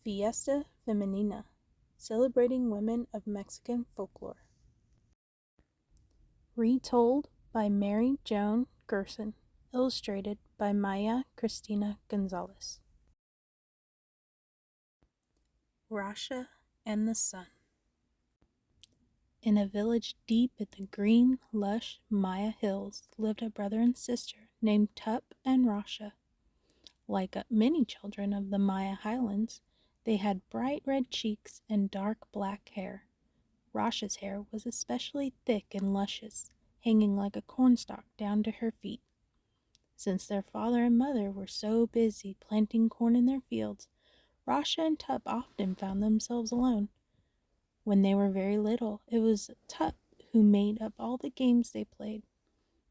Fiesta Femenina, celebrating women of Mexican folklore. Retold by Mary-Joan Gerson, illustrated by Christina Gonzalez. Rosha and the Sun. In a village deep in the green, lush Maya hills lived a brother and sister named Tup and Rosha. Like many children of the Maya highlands, they had bright red cheeks and dark black hair. Rosha's hair was especially thick and luscious, hanging like a cornstalk down to her feet. Since their father and mother were so busy planting corn in their fields, Rosha and Tup often found themselves alone. When they were very little, it was Tup who made up all the games they played.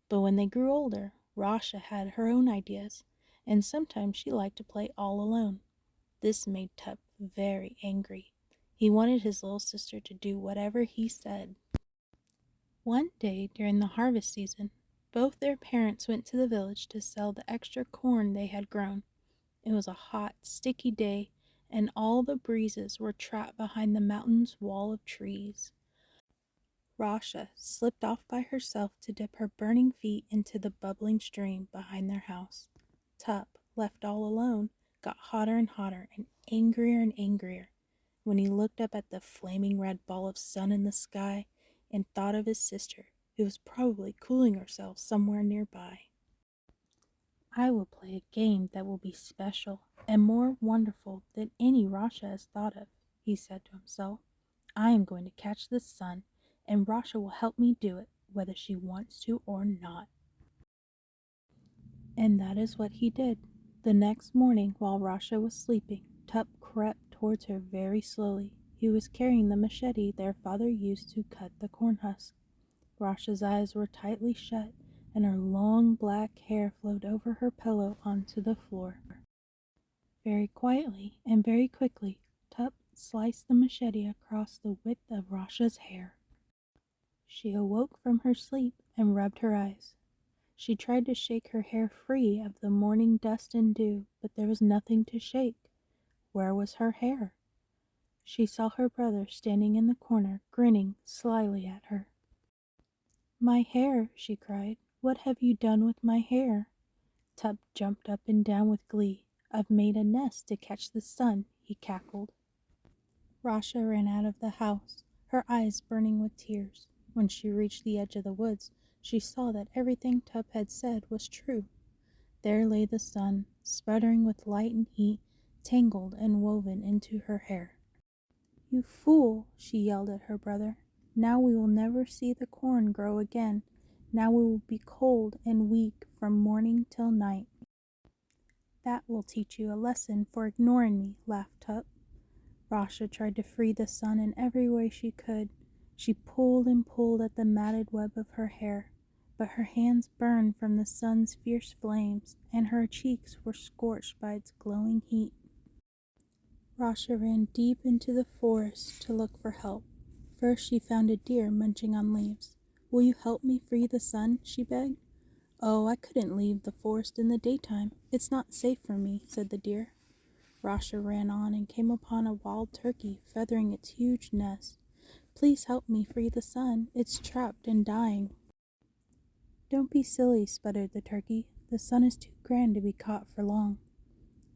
But when they grew older, Rosha had her own ideas, and sometimes she liked to play all alone. This made Tup very angry. He wanted his little sister to do whatever he said. One day during the harvest season, both their parents went to the village to sell the extra corn they had grown. It was a hot, sticky day, and all the breezes were trapped behind the mountain's wall of trees. Rosha slipped off by herself to dip her burning feet into the bubbling stream behind their house. Tup, left all alone, got hotter and hotter and angrier. When he looked up at the flaming red ball of sun in the sky and thought of his sister, who was probably cooling herself somewhere nearby. I will play a game that will be special and more wonderful than any Rosha has thought of, he said to himself. I am going to catch the sun, and Rosha will help me do it, whether she wants to or not. And that is what he did. The next morning, while Rosha was sleeping, Tup crept towards her very slowly. He was carrying the machete their father used to cut the corn husk. Rosha's eyes were tightly shut, and her long black hair flowed over her pillow onto the floor. Very quietly and very quickly, Tup sliced the machete across the width of Rosha's hair. She awoke from her sleep and rubbed her eyes. She tried to shake her hair free of the morning dust and dew, but there was nothing to shake. Where was her hair? She saw her brother standing in the corner, grinning slyly at her. My hair, she cried. What have you done with my hair? Tup jumped up and down with glee. I've made a nest to catch the sun, he cackled. Rosha ran out of the house, her eyes burning with tears. When she reached the edge of the woods, she saw that everything Tup had said was true. There lay the sun, sputtering with light and heat, tangled and woven into her hair. You fool, she yelled at her brother. Now we will never see the corn grow again. Now we will be cold and weak from morning till night. That will teach you a lesson for ignoring me, laughed Tup. Rosha tried to free the sun in every way she could. She pulled and pulled at the matted web of her hair, but her hands burned from the sun's fierce flames, and her cheeks were scorched by its glowing heat. Rosha ran deep into the forest to look for help. First she found a deer munching on leaves. Will you help me free the sun? She begged. Oh, I couldn't leave the forest in the daytime. It's not safe for me, said the deer. Rosha ran on and came upon a wild turkey feathering its huge nest. Please help me free the sun. It's trapped and dying. Don't be silly, sputtered the turkey. The sun is too grand to be caught for long.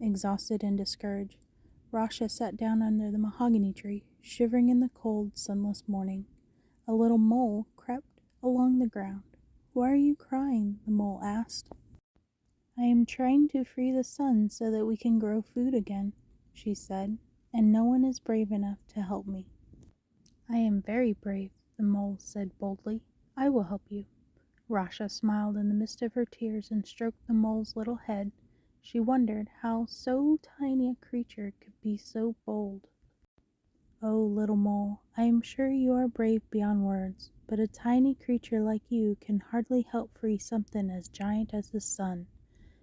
Exhausted and discouraged, Rosha sat down under the mahogany tree, shivering in the cold, sunless morning. A little mole crept along the ground. Why are you crying? The mole asked. I am trying to free the sun so that we can grow food again, she said, and no one is brave enough to help me. I am very brave, the mole said boldly. I will help you. Rosha smiled in the midst of her tears and stroked the mole's little head. She wondered how so tiny a creature could be so bold. Oh, little mole, I am sure you are brave beyond words, but a tiny creature like you can hardly help free something as giant as the sun.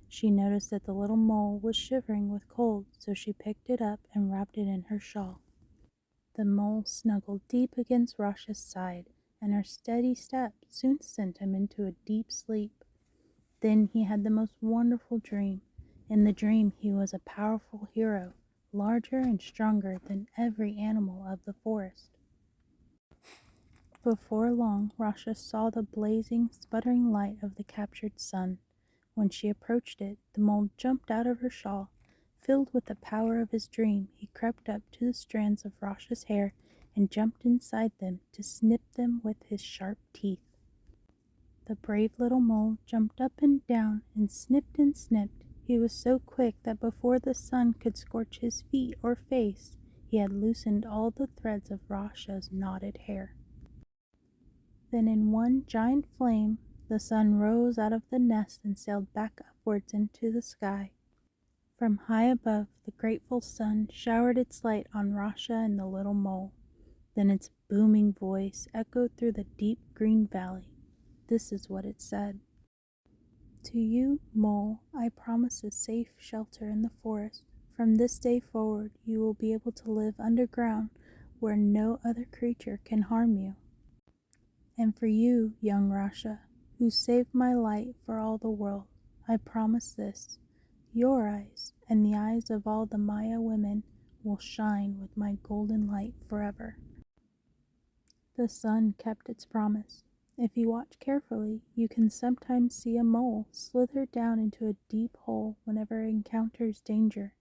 She noticed that the little mole was shivering with cold, so she picked it up and wrapped it in her shawl. The mole snuggled deep against Rosha's side, and her steady step soon sent him into a deep sleep. Then he had the most wonderful dream. In the dream he was a powerful hero, larger and stronger than every animal of the forest. Before long, Rosha saw the blazing, sputtering light of the captured sun. When she approached it, the mole jumped out of her shawl. Filled with the power of his dream, he crept up to the strands of Rosha's hair and jumped inside them to snip them with his sharp teeth. The brave little mole jumped up and down and snipped and snipped. He was so quick that before the sun could scorch his feet or face, he had loosened all the threads of Rosha's knotted hair. Then in one giant flame, the sun rose out of the nest and sailed back upwards into the sky. From high above, the grateful sun showered its light on Rosha and the little mole. Then its booming voice echoed through the deep green valley. This is what it said. To you, mole, I promise a safe shelter in the forest. From this day forward, you will be able to live underground where no other creature can harm you. And for you, young Rosha, who saved my light for all the world, I promise this. Your eyes and the eyes of all the Maya women will shine with my golden light forever. The sun kept its promise. If you watch carefully, you can sometimes see a mole slither down into a deep hole whenever it encounters danger.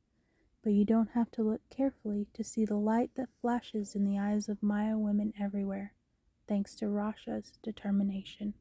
But you don't have to look carefully to see the light that flashes in the eyes of Maya women everywhere, thanks to Rosha's determination.